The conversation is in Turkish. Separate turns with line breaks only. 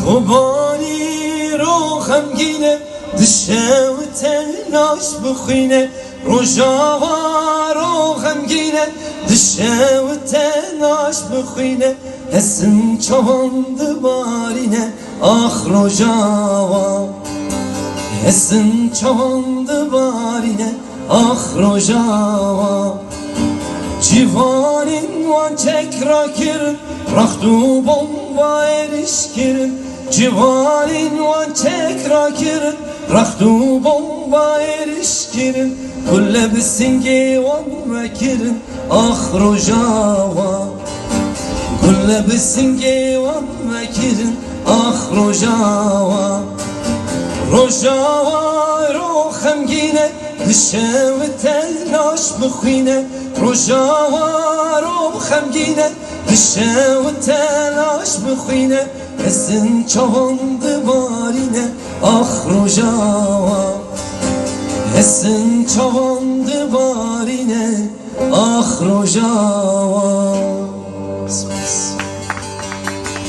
خوبانی رو خمگینه دشه و تلاش بخوینه روژاوا رو غمگینه دشه و تلاش بخوینه حسن چاند بارینه آخ روژاوا حسن چاند بارینه آخ روژاوا civanın van tekrar kirin Rahtu bomba eriş kirin civanın van tekrar kirin Rahtu bomba eriş kirin Kulle bisingi van vekirin Ah rojava Kulle bisingi van vekirin Ah rojava Rojava rohem gine Dişe ve telaş bıkhine Rojava rohem gine Dişe ve telaş bıkhine Esin çavandı barine Ah rojava Esin çavandı barine Ah rojava